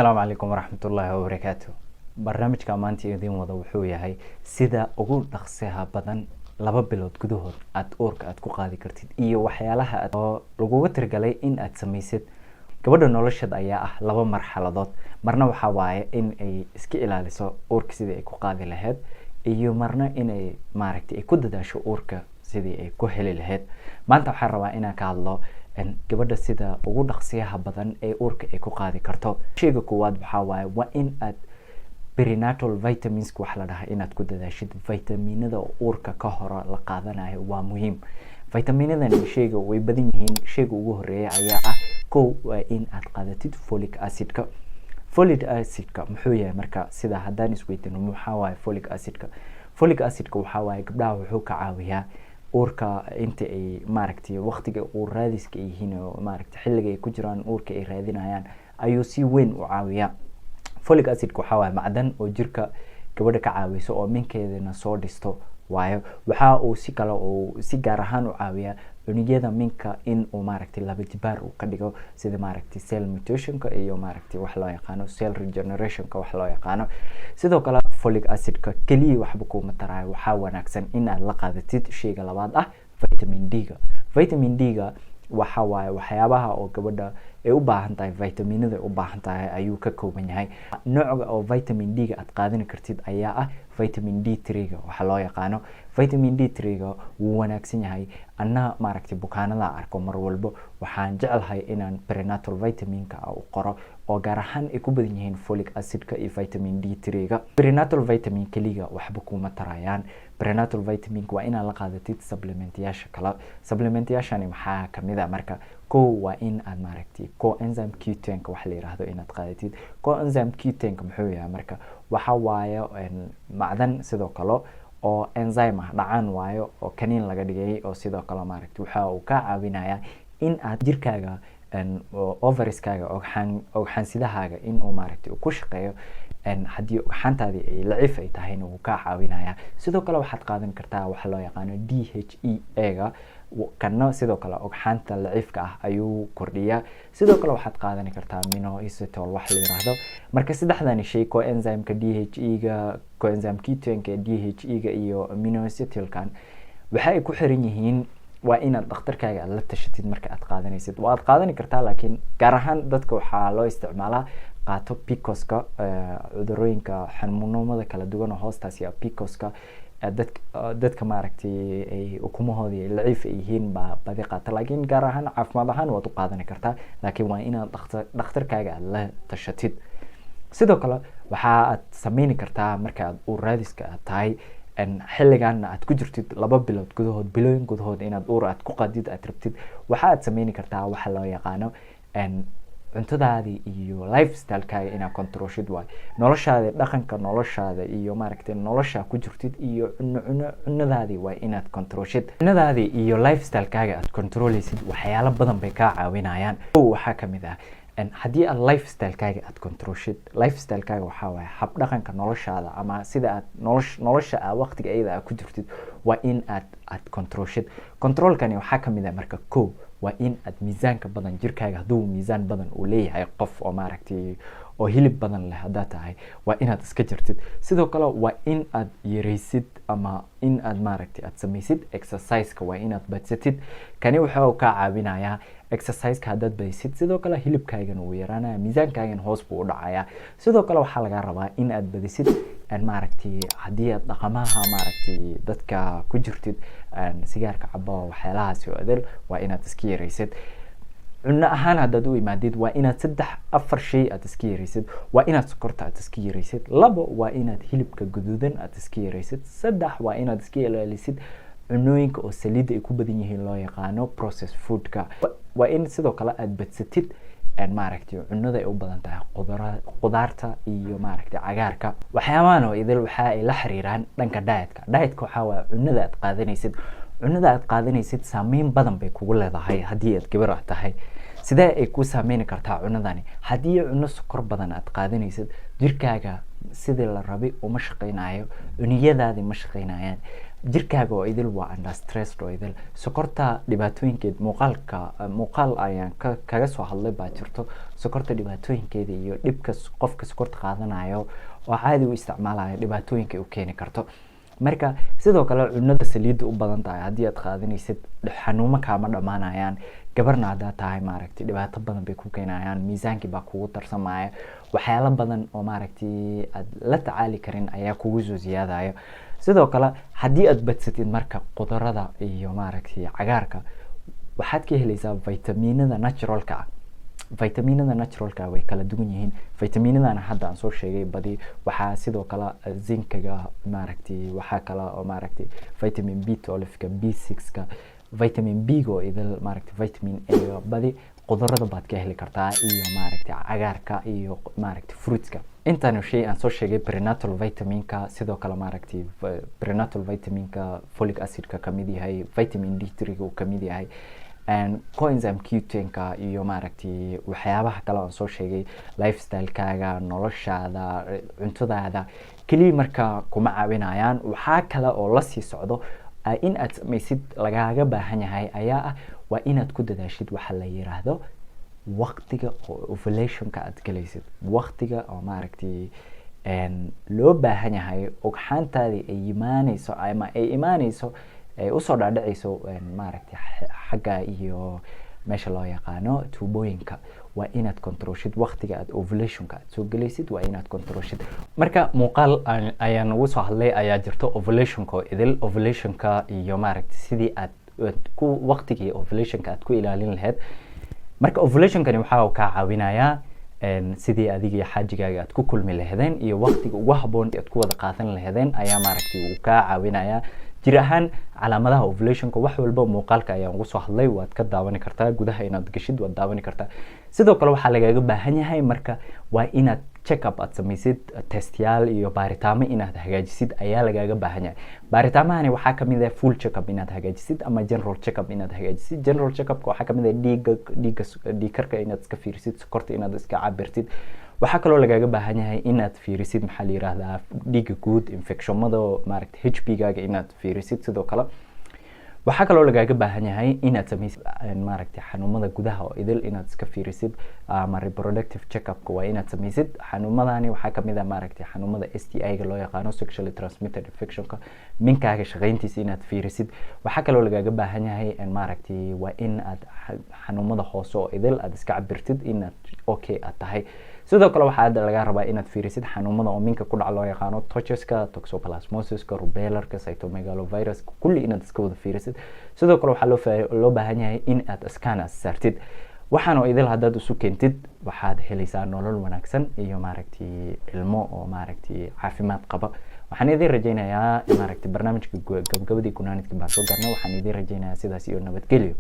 السلام عليكم ورحمة الله وبركاته. barnaamijka maanta idin wada wuxuu yahay sida ugu dhaqsaha badan laba bilood gudahood aad uurka aad ku qaadi kartid iyo waxyaalaha laguga tirgalay in aad samaysid. gabadha noloshada ayaa ah laba marxaladood. marna waxa waaye in ay iska ilaaliso uurka sidii ay ku qaadi lahayd iyo marna in ay ay ku dadaasho uurka sidii ay ku heli lahayd. maanta waxaan rabaa inaan ka hadlo gabadha sida ugu dhaqsiyaha badan ee uurka ay ku qaadi karto. sheyga koowaad waxa waaye waa in aad perinatal vitamins wax la dhahay inaad ku dadaashid. vitaminada uurka ka hor la qaadanayo waa muhiim. vitaminadan sheyga way badan yihiin. sheyga ugu horeeya ayaa ah kow waa in aad qaadatid folic acidka. folic acidka muxuu yahay marka? sida haddaan isweydiino maxaa waaye folic acidka? folic acidka waxaa waaye gabdhaha wuxuu ka caawiyaa uurka inta ay waqtiga uur raadiska yihiin oo xilliga ay ku jiraan uurka ay raadinayaan ayuu si weyn u caawiyaa. folic acidka waxaa waaye macdan oo jirka gabadha ka caawiyso oo minkeedana soo dhisto waayo. waxa uu si kale oo si gaar ahaan u caawiyaa unugyada minka in uu laba jibaar uu ka dhigo sida cell mutationka iyo wax loo yaqaano cell regenerationka wax loo yaqaano. sidoo kale folic acidka kaliya waxba kuma taraayo. waxaa wanaagsan in aad la qaadatid sheyga labaad ah vitamin D-ga. vitamin D-ga waxa waaye waxyaabaha oo gabadha ay u baahan tahay, vitaminada ay u baahan tahay ayuu ka kooban yahay. nooca oo vitamin D-ga aad qaadan kartid ayaa ah vitamin D3-ga waxa loo yaqaano. vitamin D3-ga wuu wanaagsan yahay. anna bukaanada arko mar walbo waxaan jecelahay inaan prenatal vitaminka u qoro oo gaar ahaan ay ku badan yihiin folic acidka iyo vitamin D3-ga. prenatal vitamin kaliya waxba kuma tarayaan. prenatal vitaminka waa inaad la qaadatid supplementyaasha kale. supplementyaashani maxaa kamid ah marka? kow waa in aad coenzyme Q10 wax la yiraahdo inaad qaadatid. coenzyme Q10 muxuu yahay marka? waxa waaye macdan sidoo kale oo enzyme ah, dhacaan waayo oo kaniin laga dhigay oo sidoo kale waxa uu ka caawinayaa in aad jirkaaga ovarieskaaga ogxaansidahaaga in uu ku shaqeeyo. haddii ogxaantaadii ay laciif ay tahayna wuu ka caawinayaa. sidoo kale waxaad qaadan kartaa waxa loo yaqaano DHEA-ga kana sidoo kale ogxaanta laciifka ah ayuu kordhiyaa. sidoo kale waxaad qaadan kartaa minoxidil wax la yiraahdo. marka saddexdan shay coenzymeka DHEA-ga, coenzyme Q10-ka, DHEA-ga iyo minoxidilkan waxa ay ku xiran yihiin waa inaad dhakhtarkaaga aad la tashatid marka aad qaadanaysid. waa aad qaadan kartaa laakiin gaar ahaan dadka waxaa loo isticmaalaa qaato PCOS-ka, cudurooyinka xanuunada kala duwan oo hoostaas iyo PCOS-ka dadka ay ukumahoodii laciif ay yihiin baa badi qaata. laakiin gaar ahaan caafimaad ahaan waad u qaadan kartaa laakiin waa inaad dhakhtarkaaga aad la tashatid. sidoo kale waxa aad sameyn kartaa marka aad uur raadiska aad tahay xilligan aad ku jirtid laba bilood gudahood, bilooyin gudahood inaad uur aad ku qaadid aad rabtid, waxa aad sameyn kartaa waxa loo yaqaano cuntadaadii iyo lifestyle-kaaga inaad controlshid waay. noloshaada, dhaqanka noloshaada iyo nolosha ku jirtid iyo cunadaadii waa inaad controlshid. cunadaadii iyo lifestyle-kaaga aad controleysid waxyaalo badan bay kaa caawinayaan. waxaa kamid ah haddii aad lifestyle-kaaga aad controlshid. lifestyle-kaaga waxaa waaye hab dhaqanka noloshaada ama sida aad nolosha waqtiga iyada aad ku jirtid waa in aad controlshid. controlkani waxaa kamid ah marka kow waa in aad miisaanka badan jirkaaga hadduu miisaan badan uu leeyahay qof oo oo hilib badan leh haddaad tahay waa inaad iska jirtid. sidoo kale waa in aad yareysid ama in aad aad samaysid exercise-ka waa inaad badsatid. kani wuxuu ka caawinayaa exercise-ka haddaad badisid sidoo kale hilibkaagana wuu yaraanaya, miisaankaagana hoos buu u dhacayaa. sidoo kale waxaa laga rabaa in aad badisid haddii aad dhaqamaha dadka ku jirtid sigaarka cabo waxyaalahaas oo adel waa inaad iska yareysid. cunno ahaan haddaad u imaadid waa inaad 3-4 shay aad iska yareysid. waa inaad sokorta aad iska yareysid. 2 waa inaad hilibka guduudan aad iska yareysid. 3 waa inaad iska ilaalisid cunooyinka oo saliidda ay ku badan yihiin loo yaqaano processed foodka. waa in sidoo kale aad badsatid cunada ay u badan tahay qudaarta iyo cagaarka. waxyaabahan oo idil waxa ay la xiriiraan dhanka diet-ka. diet-ka waxa waa cunada aad qaadanaysid. cunada aad qaadanaysid saameyn badan bay kugu leedahay haddii aad gabar ah tahay. sidee ay ku saameyn kartaa cunadani? haddii cunno sokor badan aad qaadanaysid jirkaaga sidii la rabay uma shaqeynayo, unugyadaadii ma shaqeynayaan, jirkaaga oo idil waa under stress oo idil. Sokorta dhibaatooyinkeed muuqaal ayaan kaga soo hadlay baa jirto. Sokorta dhibaatooyinkeeda iyo dhibka qofka sokorta qaadanayo oo caadi u isticmaalayo dhibaatooyinka ay u keeni karto. Marka sidoo kale cunada saliidda u badan tahay haddii aad qaadanaysid xanuumo kaama dhamaanayaan. Gabarna haddaad tahay maaragtay dhibaato badan bay ku keenayaan, miisaankii baa kugu darsamaya, waxyaalo badan oo maaragtay aad la tacaali karin ayaa kugu soo ziyaadayo. Sidoo kale haddii aad badsatid marka qudrada iyo maaragtay cagaarka, waxaad ka helaysaa vitaminada naturalka ah. Vitaminada naturalka way kala duwan yihiin. Vitaminadana hadda aan soo sheegay badi waxaa sidoo kale zinkaga maaragtay, waxaa kale oo maaragtay vitamin B12ka, B6ka, vitamin B oo idil maaragtay vitamin A badi qudrada baad ka heli kartaa iyo maaragtay cagaarka iyo maaragtay fruitska. intaan shay aan soo sheegay prenatal vitaminka, sidoo kale maaragtay prenatal vitaminka folic acidka kamid yahay, vitamin D3 uu kamid yahay, coenzyme Q10ka iyo maaragtay waxyaabaha kale aan soo sheegay, lifestyle-kaaga, noloshaada, cuntadaada kaliya marka kuma caawinayaan. Waxaa kale oo la sii socdo in aad samaysid lagaaga baahan yahay ayaa ah waa inaad ku dadaashid waxa la yiraahdo waqtiga oo ovulationka aad galaysid, waqtiga oo maaragtay loo baahan yahay ogxaantaadii ay imaanayso ama ay imaanayso usoo dhaadhacayso maaragtay xagga iyo meesha loo yaqaano tuubooyinka. waa inaad controlshid waqtiga aad ovulationka aad soo galaysid, waa inaad controlshid. Marka muuqaal ayaan ugu soo hadlay ayaa jirto ovulationka oo idil, ovulationka iyo maaragtay sidii aad ku waqtigii ovulationka aad ku ilaalin lahayd. marka ovulationkani waxa uu ka caawinayaa sidii adiga iyo xaajigaaga aad ku kulmi lahaydeen iyo waqtiga ugu habboon aad ku wada qaadan lahaydeen ayaa maaragtay uu ka caawinayaa. jir ahaan calaamadaha ovulationka wax walba muuqaalka ayaan ugu soo hadlay, waad ka daawan kartaa, gudaha inaad gashid waad daawan kartaa. sidoo kale waxaa lagaaga baahan yahay marka waa inaad check up aad samaysid, testyaal iyo baaritaamo inaad hagaajisid ayaa lagaaga baahan yahay. baaritaamahani waxaa kamid ah full check up inaad hagaajisid ama general check up inaad hagaajisid. general check up waxaa kamid ah dhiig karka inaad iska fiirisid, sokorta inaad iska cabirtid. waxaa kaloo lagaaga baahan yahay inaad fiirisid maxaa la yiraahdaa dhiigga guud, infectionada maaragtay HB-gaaga inaad fiirisid. sidoo kale waxaa kaloo lagaaga baahan yahay inaad samaysid maaragtay xanuunada gudaha oo idil inaad iska fiirisid, ama reproductive check-upka waa inaad samaysid. xanuumadani waxaa kamid ah maaragtay xanuunada STI-ga loo yaqaano sexually transmitted infectionka, minkaaga shaqayntiisa inaad fiirisid. waxaa kaloo lagaaga baahan yahay maaragtay waa in aad xanuunada hoose oo idil aad iska cabirtid inaad okay aad tahay. sidoo kale waxaa laga rabaa inaad fiirisid xanuunada oo minka ku dhac loo yaqaano tortuska, toxoplasmosiska, rubellarka, cytomegalovirus, kulli inaad iska wada fiirisid. sidoo kale waxaa loo baahan yahay in aad scan saartid. waxaan oo idil haddaad isu keentid waxaad helaysaa nolol wanaagsan iyo maaragtay ilmo oo maaragtay caafimaad qaba. waxaan idin rajaynayaa maaragtay barnaamijka gabagabadii gunaanidkii baan soo gaarnay. waxaan idin rajaynayaa sidaas iyo nabadgelyo.